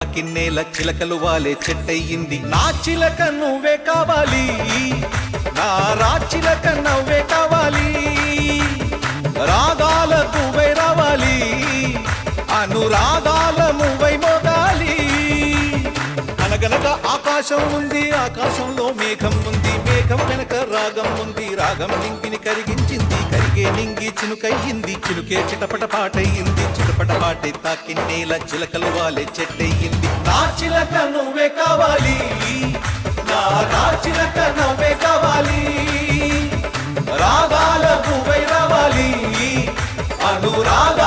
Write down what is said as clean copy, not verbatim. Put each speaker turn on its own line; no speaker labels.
కిన్నేల చిలకలు వాలే చెట్టయింది నా చిలక నువ్వే కావాలి నా రాచిలక నవ్వే కావాలి రాగాల నువ్వై రావాలి అనురాగాల నువ్వై మోగాలి అనగనగా ఆకాశం ఉంది ఆకాశంలో మేఘం ఉంది మేఘం వెనక రాగం ఉంది రాగం నింగిని కరిగించింది కరిగే నింగి చినుకయ్యింది చినుకే చిటపట పాటయ్యింది చిటపట పాటే తాకిన్నేల చిలకలు వాలే చెట్టయ్యింది నా చిలక నువ్వే కావాలి నా చిలక నవ్వే కావాలి రాగాల నువ్వై రావాలి అనురాగా